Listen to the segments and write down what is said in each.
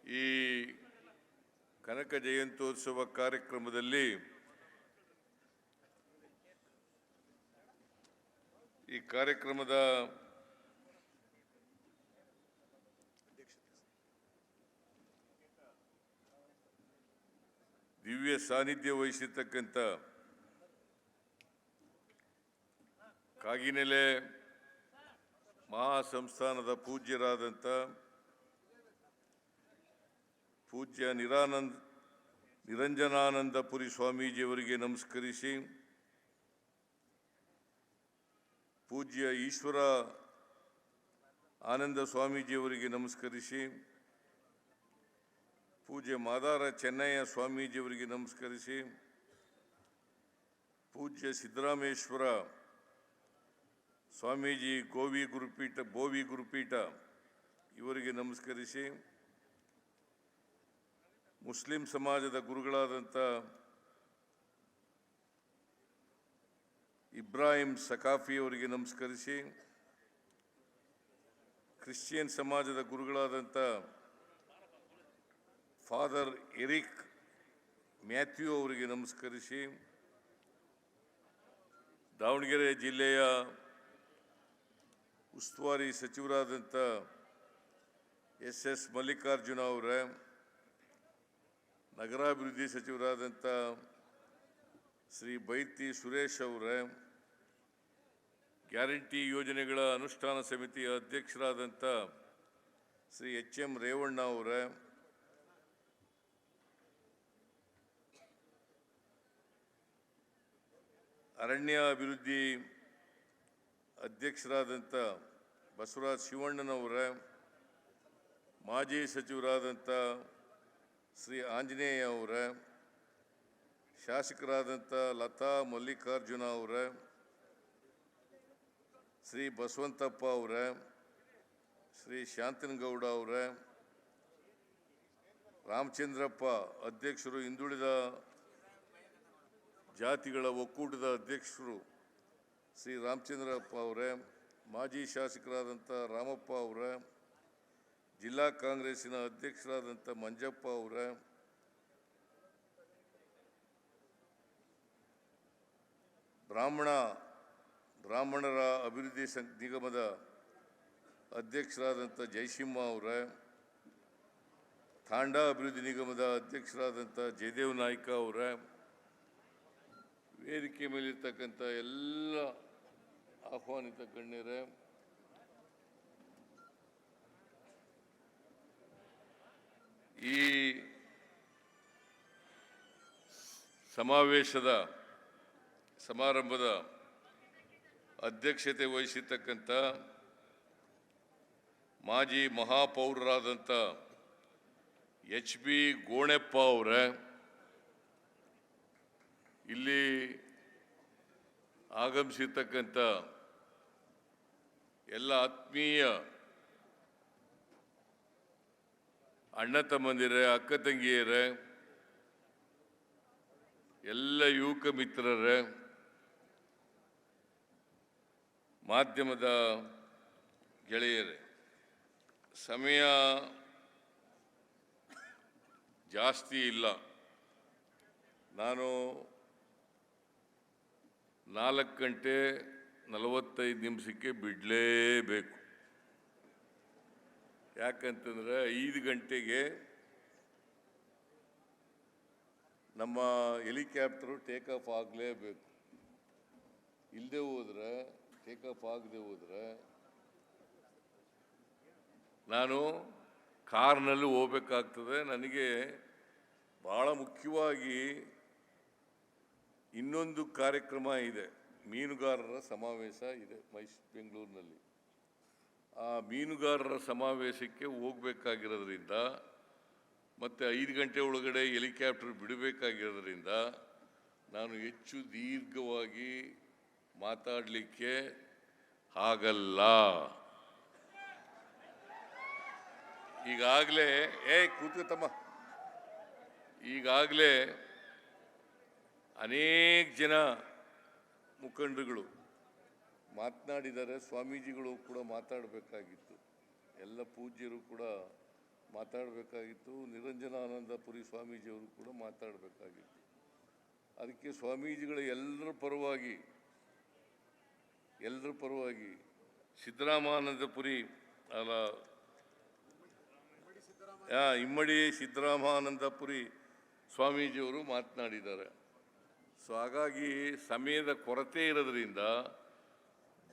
ಈ ಕನಕ ಜಯಂತ್ಯೋತ್ಸವ ಕಾರ್ಯಕ್ರಮದಲ್ಲಿ ಈ ಕಾರ್ಯಕ್ರಮದ ದಿವ್ಯ ಸಾನ್ನಿಧ್ಯ ವಹಿಸಿರ್ತಕ್ಕಂಥ ಕಾಗಿನೆಲೆ ಮಹಾಸಂಸ್ಥಾನದ ಪೂಜ್ಯರಾದಂಥ ಪೂಜ್ಯ ನಿರಂಜನಾನಂದಪುರಿ ಸ್ವಾಮೀಜಿಯವರಿಗೆ ನಮಸ್ಕರಿಸಿ, ಪೂಜ್ಯ ಈಶ್ವರ ಆನಂದ ಸ್ವಾಮೀಜಿಯವರಿಗೆ ನಮಸ್ಕರಿಸಿ, ಪೂಜ್ಯ ಮಾದಾರ ಚೆನ್ನಯ್ಯ ಸ್ವಾಮೀಜಿಯವರಿಗೆ ನಮಸ್ಕರಿಸಿ, ಪೂಜ್ಯ ಸಿದ್ದರಾಮೇಶ್ವರ ಸ್ವಾಮೀಜಿ ಬೋವಿ ಗುರುಪೀಠ ಇವರಿಗೆ ನಮಸ್ಕರಿಸಿ, ಮುಸ್ಲಿಂ ಸಮಾಜದ ಗುರುಗಳಾದಂಥ ಇಬ್ರಾಹಿಂ ಸಕಾಫಿ ಅವರಿಗೆ ನಮಸ್ಕರಿಸಿ, ಕ್ರಿಶ್ಚಿಯನ್ ಸಮಾಜದ ಗುರುಗಳಾದಂಥ ಫಾದರ್ ಎರಿಕ್ ಮ್ಯಾಥ್ಯೂ ಅವರಿಗೆ ನಮಸ್ಕರಿಸಿ, ದಾವಣಗೆರೆ ಜಿಲ್ಲೆಯ ಉಸ್ತುವಾರಿ ಸಚಿವರಾದಂಥ ಎಸ್ ಮಲ್ಲಿಕಾರ್ಜುನ ಅವರ, ನಗರಾಭಿವೃದ್ಧಿ ಸಚಿವರಾದಂಥ ಶ್ರೀ ಬೈತಿ ಸುರೇಶ್ ಅವರ, ಗ್ಯಾರಂಟಿ ಯೋಜನೆಗಳ ಅನುಷ್ಠಾನ ಸಮಿತಿಯ ಅಧ್ಯಕ್ಷರಾದಂಥ ಶ್ರೀ ಎಂ ರೇವಣ್ಣ ಅವರ, ಅರಣ್ಯ ಅಭಿವೃದ್ಧಿ ಅಧ್ಯಕ್ಷರಾದಂಥ ಬಸವರಾಜ್ ಶಿವಣ್ಣನವರ, ಮಾಜಿ ಸಚಿವರಾದಂಥ ಶ್ರೀ ಆಂಜನೇಯ ಅವರ, ಶಾಸಕರಾದಂಥ ಲತಾ ಮಲ್ಲಿಕಾರ್ಜುನ ಅವರ, ಶ್ರೀ ಬಸವಂತಪ್ಪ ಅವರ, ಶ್ರೀ ಶಾಂತನಗೌಡ ಅವರ, ರಾಮಚಂದ್ರಪ್ಪ ಅಧ್ಯಕ್ಷರು, ಹಿಂದುಳಿದ ಜಾತಿಗಳ ಒಕ್ಕೂಟದ ಅಧ್ಯಕ್ಷರು ಶ್ರೀ ರಾಮಚಂದ್ರಪ್ಪ ಅವರೇ, ಮಾಜಿ ಶಾಸಕರಾದಂಥ ರಾಮಪ್ಪ ಅವರ, ಜಿಲ್ಲಾ ಕಾಂಗ್ರೆಸ್ಸಿನ ಅಧ್ಯಕ್ಷರಾದಂಥ ಮಂಜಪ್ಪ ಅವರ, ಬ್ರಾಹ್ಮಣರ ಅಭಿವೃದ್ಧಿ ನಿಗಮದ ಅಧ್ಯಕ್ಷರಾದಂಥ ಜಯಸಿಂಹ ಅವರ, ತಾಂಡಾ ಅಭಿವೃದ್ಧಿ ನಿಗಮದ ಅಧ್ಯಕ್ಷರಾದಂಥ ಜಯದೇವ್ ನಾಯ್ಕ ಅವರ, ವೇದಿಕೆ ಮೇಲಿರ್ತಕ್ಕಂಥ ಎಲ್ಲ ಆಹ್ವಾನಿತ ಗಣ್ಯರೇ, ಈ ಸಮಾರಂಭದ ಅಧ್ಯಕ್ಷತೆ ವಹಿಸಿರ್ತಕ್ಕಂಥ ಮಾಜಿ ಮಹಾಪೌರರಾದಂಥ HB ಗೋಣೆಪ್ಪ ಅವರ, ಇಲ್ಲಿ ಆಗಮಿಸಿರ್ತಕ್ಕಂಥ ಎಲ್ಲ ಆತ್ಮೀಯ ಅಣ್ಣ ತಮ್ಮಂದಿರೇ, ಅಕ್ಕ ತಂಗಿಯರೇ, ಎಲ್ಲ ಯುವಕ ಮಿತ್ರರೇ, ಮಾಧ್ಯಮದ ಗೆಳೆಯರೇ, ಸಮಯ ಜಾಸ್ತಿ ಇಲ್ಲ. ನಾನು 4:45 ಬಿಡಲೇಬೇಕು. ಯಾಕಂತಂದರೆ 5 ಗಂಟೆಗೆ ನಮ್ಮ ಹೆಲಿಕಾಪ್ಟರು ಟೇಕ್ ಆಫ್ ಆಗಲೇಬೇಕು. ಇಲ್ಲದೆ ಹೋದರೆ, ಟೇಕ್ ಆಫ್ ಆಗದೆ ಹೋದರೆ ನಾನು ಕಾರ್ನಲ್ಲಿ ಹೋಗ್ಬೇಕಾಗ್ತದೆ. ನನಗೆ ಭಾಳ ಮುಖ್ಯವಾಗಿ ಇನ್ನೊಂದು ಕಾರ್ಯಕ್ರಮ ಇದೆ, ಮೀನುಗಾರರ ಸಮಾವೇಶ ಇದೆ ಬೆಂಗಳೂರಿನಲ್ಲಿ. ಆ ಮೀನುಗಾರರ ಸಮಾವೇಶಕ್ಕೆ ಹೋಗಬೇಕಾಗಿರೋದ್ರಿಂದ ಮತ್ತು 5 ಗಂಟೆ ಒಳಗಡೆ ಹೆಲಿಕಾಪ್ಟರ್ ಬಿಡಬೇಕಾಗಿರೋದ್ರಿಂದ ನಾನು ಹೆಚ್ಚು ದೀರ್ಘವಾಗಿ ಮಾತಾಡಲಿಕ್ಕೆ ಆಗಲ್ಲ. ಈಗಾಗಲೇ ಕೂತ್ಕೊತಮ್ಮ, ಈಗಾಗಲೇ ಅನೇಕ ಜನ ಮುಖಂಡರುಗಳು ಮಾತನಾಡಿದ್ದಾರೆ. ಸ್ವಾಮೀಜಿಗಳು ಕೂಡ ಮಾತಾಡಬೇಕಾಗಿತ್ತು, ಎಲ್ಲ ಪೂಜ್ಯರು ಕೂಡ ಮಾತಾಡಬೇಕಾಗಿತ್ತು, ನಿರಂಜನಾನಂದಪುರಿ ಸ್ವಾಮೀಜಿಯವರು ಕೂಡ ಮಾತಾಡಬೇಕಾಗಿತ್ತು. ಅದಕ್ಕೆ ಸ್ವಾಮೀಜಿಗಳ ಎಲ್ಲರ ಪರವಾಗಿ ಸಿದ್ದರಾಮಾನಂದಪುರಿ ಅಲ್ಲ ಇಮ್ಮಡಿ ಸಿದ್ದರಾಮಾನಂದಪುರಿ ಸ್ವಾಮೀಜಿಯವರು ಮಾತನಾಡಿದ್ದಾರೆ. ಸೊ ಹಾಗಾಗಿ ಸಮಯದ ಕೊರತೆ ಇರೋದ್ರಿಂದ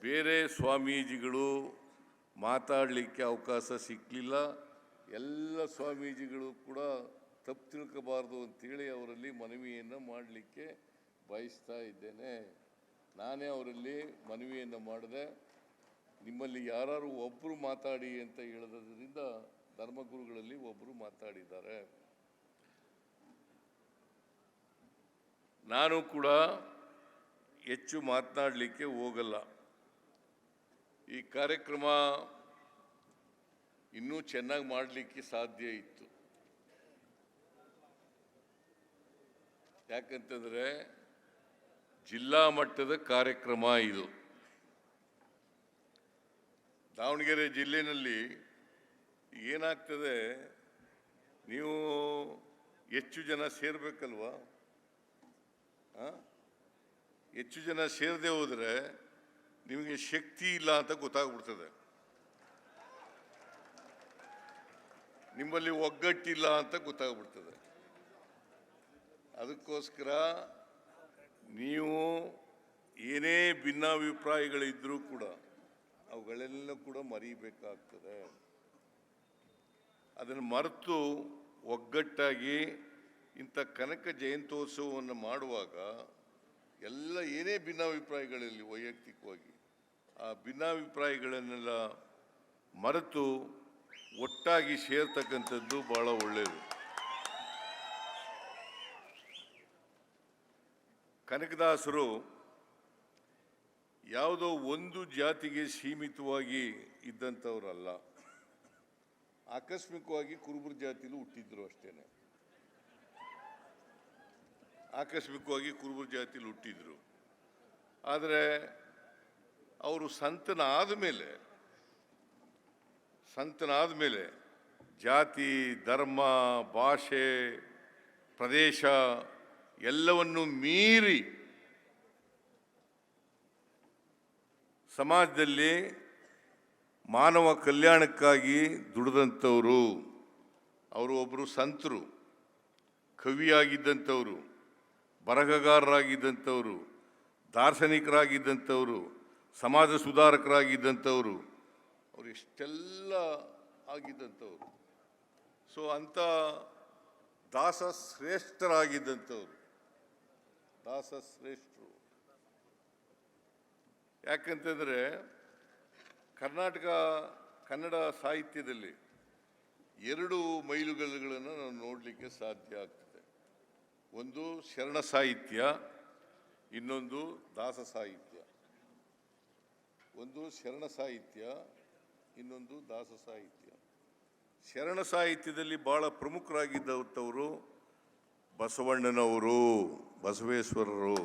ಬೇರೆ ಸ್ವಾಮೀಜಿಗಳು ಮಾತಾಡಲಿಕ್ಕೆ ಅವಕಾಶ ಸಿಕ್ಕಲಿಲ್ಲ. ಎಲ್ಲ ಸ್ವಾಮೀಜಿಗಳು ಕೂಡ ತಪ್ಪು ತಿಳ್ಕೋಬಾರ್ದು ಅಂತೇಳಿ ಅವರಲ್ಲಿ ಮನವಿಯನ್ನು ಮಾಡಲಿಕ್ಕೆ ಬಯಸ್ತಾ ಇದ್ದೇನೆ. ನಾನೇ ಅವರಲ್ಲಿ ಮನವಿಯನ್ನು ಮಾಡಿದೆ. ನಿಮ್ಮಲ್ಲಿ ಯಾರು ಒಬ್ಬರು ಮಾತಾಡಿ ಅಂತ ಹೇಳೋದ್ರಿಂದ ಧರ್ಮಗುರುಗಳಲ್ಲಿ ಒಬ್ಬರು ಮಾತಾಡಿದ್ದಾರೆ. ನಾನು ಕೂಡ ಹೆಚ್ಚು ಮಾತನಾಡಲಿಕ್ಕೆ ಹೋಗಲ್ಲ. ಈ ಕಾರ್ಯಕ್ರಮ ಇನ್ನೂ ಚೆನ್ನಾಗಿ ಮಾಡಲಿಕ್ಕೆ ಸಾಧ್ಯ ಇತ್ತು. ಯಾಕಂತಂದರೆ ಜಿಲ್ಲಾ ಮಟ್ಟದ ಕಾರ್ಯಕ್ರಮ ಇದು. ದಾವಣಗೆರೆ ಜಿಲ್ಲೆಯಲ್ಲಿ ಏನಾಗ್ತದೆ, ನೀವು ಹೆಚ್ಚು ಜನ ಸೇರ್ಬೇಕಲ್ವಾ? ಹೆಚ್ಚು ಜನ ಸೇರದೆ ಹೋದರೆ ನಿಮಗೆ ಶಕ್ತಿ ಇಲ್ಲ ಅಂತ ಗೊತ್ತಾಗ್ಬಿಡ್ತದೆ, ನಿಮ್ಮಲ್ಲಿ ಒಗ್ಗಟ್ಟಿಲ್ಲ ಅಂತ ಗೊತ್ತಾಗ್ಬಿಡ್ತದೆ. ಅದಕ್ಕೋಸ್ಕರ ನೀವು ಏನೇ ಭಿನ್ನಾಭಿಪ್ರಾಯಗಳಿದ್ರೂ ಕೂಡ ಅವುಗಳೆಲ್ಲ ಕೂಡ ಮರಿಬೇಕಾಗ್ತದೆ. ಅದನ್ನು ಮರೆತು ಒಗ್ಗಟ್ಟಾಗಿ ಇಂಥ ಕನಕ ಜಯಂತ್ಯೋತ್ಸವವನ್ನು ಮಾಡುವಾಗ ಎಲ್ಲ ಏನೇ ಭಿನ್ನಾಭಿಪ್ರಾಯಗಳಲ್ಲಿ ವೈಯಕ್ತಿಕವಾಗಿ ಆ ಭಿನ್ನಾಭಿಪ್ರಾಯಗಳನ್ನೆಲ್ಲ ಮರೆತು ಒಟ್ಟಾಗಿ ಸೇರ್ತಕ್ಕಂಥದ್ದು ಬಹಳ ಒಳ್ಳೆಯದು. ಕನಕದಾಸರು ಯಾವುದೋ ಒಂದು ಜಾತಿಗೆ ಸೀಮಿತವಾಗಿ ಇದ್ದಂಥವರಲ್ಲ. ಆಕಸ್ಮಿಕವಾಗಿ ಕುರುಬರ ಜಾತಿಲೂ ಹುಟ್ಟಿದ್ರು ಅಷ್ಟೇನೆ. ಆಕಸ್ಮಿಕವಾಗಿ ಕುರುಬರ ಜಾತಿಲಿ ಹುಟ್ಟಿದ್ರು. ಆದರೆ ಅವರು ಸಂತನಾದ ಮೇಲೆ ಜಾತಿ, ಧರ್ಮ, ಭಾಷೆ, ಪ್ರದೇಶ ಎಲ್ಲವನ್ನು ಮೀರಿ ಸಮಾಜದಲ್ಲಿ ಮಾನವ ಕಲ್ಯಾಣಕ್ಕಾಗಿ ದುಡಿದಂಥವರು. ಅವರು ಒಬ್ಬರು ಸಂತರು, ಕವಿಯಾಗಿದ್ದಂಥವರು, ಬರಹಗಾರರಾಗಿದ್ದಂಥವರು, ದಾರ್ಶನಿಕರಾಗಿದ್ದಂಥವರು, ಸಮಾಜ ಸುಧಾರಕರಾಗಿದ್ದಂಥವರು, ಅವರು ಎಷ್ಟೆಲ್ಲ ಆಗಿದ್ದಂಥವರು. ಸೊ ಅಂಥ ದಾಸಶ್ರೇಷ್ಠರಾಗಿದ್ದಂಥವ್ರು, ದಾಸಶ್ರೇಷ್ಠರು. ಯಾಕಂತಂದರೆ ಕರ್ನಾಟಕ ಕನ್ನಡ ಸಾಹಿತ್ಯದಲ್ಲಿ ಎರಡು ಮೈಲುಗಲ್ಲುಗಳನ್ನು ನಾವು ನೋಡಲಿಕ್ಕೆ ಸಾಧ್ಯ ಆಗ್ತದೆ. ಒಂದು ಶರಣ ಸಾಹಿತ್ಯ, ಇನ್ನೊಂದು ದಾಸ ಸಾಹಿತ್ಯ. ಒಂದು ಶರಣ ಸಾಹಿತ್ಯ, ಇನ್ನೊಂದು ದಾಸ ಸಾಹಿತ್ಯ. ಶರಣ ಸಾಹಿತ್ಯದಲ್ಲಿ ಬಹಳ ಪ್ರಮುಖರಾಗಿದ್ದವರು ಬಸವಣ್ಣನವರು, ಬಸವೇಶ್ವರರು.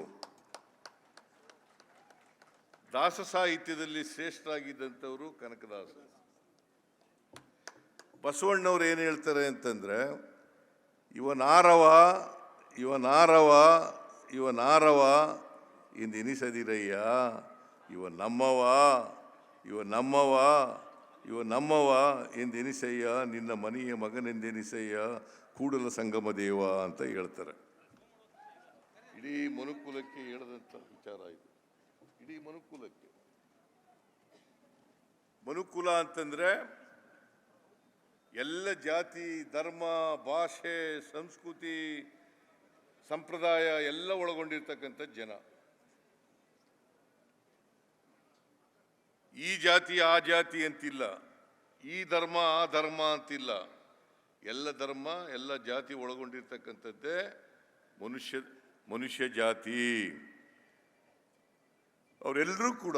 ದಾಸ ಸಾಹಿತ್ಯದಲ್ಲಿ ಶ್ರೇಷ್ಠರಾಗಿದ್ದಂಥವರು ಕನಕದಾಸರು. ಬಸವಣ್ಣವ್ರು ಏನು ಹೇಳ್ತಾರೆ ಅಂತಂದರೆ, ಇವನಾರವ ಇಂದೆನಿಸದಿರಯ್ಯ, ಇವ ನಮ್ಮವ ಎಂದೆನಿಸಯ್ಯ, ನಿನ್ನ ಮನೆಯ ಮಗನೆಂದೆನಿಸಯ್ಯ, ಕೂಡಲ ಸಂಗಮ ದೇವ ಅಂತ ಹೇಳ್ತಾರೆ. ಇಡೀ ಮನುಕುಲಕ್ಕೆ ಹೇಳಿದಂಥ ವಿಚಾರ ಇದು. ಇಡೀ ಮನುಕುಲಕ್ಕೆ. ಮನುಕುಲ ಅಂತಂದ್ರೆ ಎಲ್ಲ ಜಾತಿ, ಧರ್ಮ, ಭಾಷೆ, ಸಂಸ್ಕೃತಿ, ಸಂಪ್ರದಾಯ ಎಲ್ಲ ಒಳಗೊಂಡಿರ್ತಕ್ಕಂಥ ಜನ. ಈ ಜಾತಿ ಆ ಜಾತಿ ಅಂತಿಲ್ಲ, ಈ ಧರ್ಮ ಆ ಧರ್ಮ ಅಂತಿಲ್ಲ. ಎಲ್ಲ ಧರ್ಮ ಎಲ್ಲ ಜಾತಿ ಒಳಗೊಂಡಿರ್ತಕ್ಕಂಥದ್ದೇ ಮನುಷ್ಯ ಜಾತಿ. ಅವರೆಲ್ಲರೂ ಕೂಡ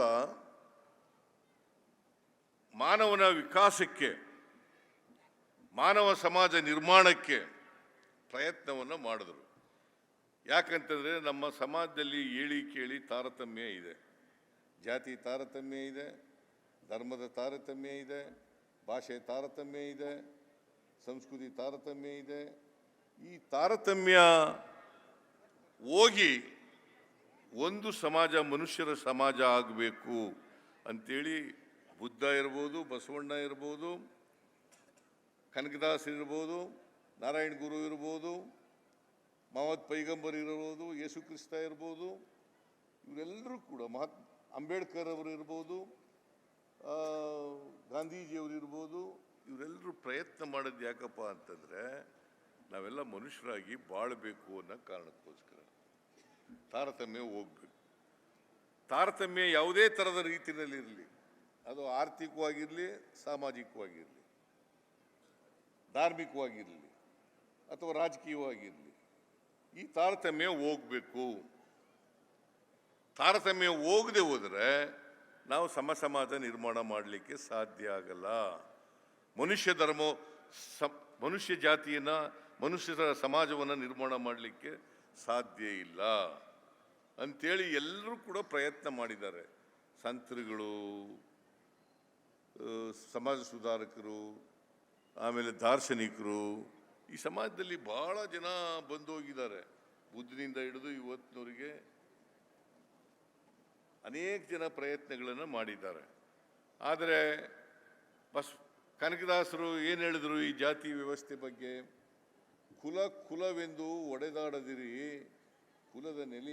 ಮಾನವನ ವಿಕಾಸಕ್ಕೆ, ಮಾನವ ಸಮಾಜ ನಿರ್ಮಾಣಕ್ಕೆ ಪ್ರಯತ್ನವನ್ನು ಮಾಡಿದರು. ಯಾಕಂತಂದರೆ ನಮ್ಮ ಸಮಾಜದಲ್ಲಿ ಹೇಳಿ ಕೇಳಿ ತಾರತಮ್ಯ ಇದೆ. ಜಾತಿ ತಾರತಮ್ಯ ಇದೆ, ಧರ್ಮದ ತಾರತಮ್ಯ ಇದೆ, ಭಾಷೆ ತಾರತಮ್ಯ ಇದೆ, ಸಂಸ್ಕೃತಿ ತಾರತಮ್ಯ ಇದೆ. ಈ ತಾರತಮ್ಯ ಹೋಗಿ ಒಂದು ಸಮಾಜ ಮನುಷ್ಯರ ಸಮಾಜ ಆಗಬೇಕು ಅಂತೇಳಿ ಬುದ್ಧ ಇರ್ಬೋದು, ಬಸವಣ್ಣ ಇರ್ಬೋದು, ಕನಕದಾಸ್ ಇರ್ಬೋದು, ನಾರಾಯಣ ಗುರು ಇರ್ಬೋದು, ಮಹಮ್ಮದ್ ಪೈಗಂಬರ್ ಇರ್ಬೋದು, ಯೇಸು ಕ್ರಿಸ್ತ ಇರ್ಬೋದು, ಇವರೆಲ್ಲರೂ ಕೂಡ ಅಂಬೇಡ್ಕರ್ ಅವರು ಇರ್ಬೋದು, ಗಾಂಧೀಜಿಯವರು ಇರ್ಬೋದು, ಇವರೆಲ್ಲರೂ ಪ್ರಯತ್ನ ಮಾಡೋದು ಯಾಕಪ್ಪ ಅಂತಂದರೆ ನಾವೆಲ್ಲ ಮನುಷ್ಯರಾಗಿ ಬಾಳಬೇಕು ಅನ್ನೋ ಕಾರಣಕ್ಕೋಸ್ಕರ ತಾರತಮ್ಯ ಹೋಗ್ಬೇಕು. ತಾರತಮ್ಯ ಯಾವುದೇ ಥರದ ರೀತಿಯಲ್ಲಿ ಇರಲಿ, ಅದು ಆರ್ಥಿಕವಾಗಿರಲಿ, ಸಾಮಾಜಿಕವಾಗಿರಲಿ, ಧಾರ್ಮಿಕವಾಗಿರಲಿ ಅಥವಾ ರಾಜಕೀಯವಾಗಿರಲಿ, ಈ ತಾರತಮ್ಯ ಹೋಗಬೇಕು. ತಾರತಮ್ಯ ಹೋಗದೆ ಹೋದರೆ ನಾವು ಸಮಾಜ ನಿರ್ಮಾಣ ಮಾಡಲಿಕ್ಕೆ ಸಾಧ್ಯ ಆಗಲ್ಲ. ಮನುಷ್ಯ ಧರ್ಮ ಮನುಷ್ಯ ಜಾತಿಯನ್ನು, ಮನುಷ್ಯರ ಸಮಾಜವನ್ನು ನಿರ್ಮಾಣ ಮಾಡಲಿಕ್ಕೆ ಸಾಧ್ಯ ಇಲ್ಲ ಅಂಥೇಳಿ ಎಲ್ಲರೂ ಕೂಡ ಪ್ರಯತ್ನ ಮಾಡಿದ್ದಾರೆ. ಸಂತರುಗಳು, ಸಮಾಜ ಸುಧಾರಕರು, ಆಮೇಲೆ ದಾರ್ಶನಿಕರು, ಈ ಸಮಾಜದಲ್ಲಿ ಬಹಳ ಜನ ಬಂದು ಹೋಗಿದ್ದಾರೆ. ಬುದ್ಧನಿಂದ ಹಿಡಿದು ಇವತ್ತಿನವರಿಗೆ ಅನೇಕ ಜನ ಪ್ರಯತ್ನಗಳನ್ನು ಮಾಡಿದ್ದಾರೆ. ಆದರೆ ಕನಕದಾಸರು ಏನು ಹೇಳಿದ್ರು ಈ ಜಾತಿ ವ್ಯವಸ್ಥೆ ಬಗ್ಗೆ? ಕುಲವೆಂದು ಒಡೆದಾಡದಿರಿ, ಕುಲದ ನೆಲೆ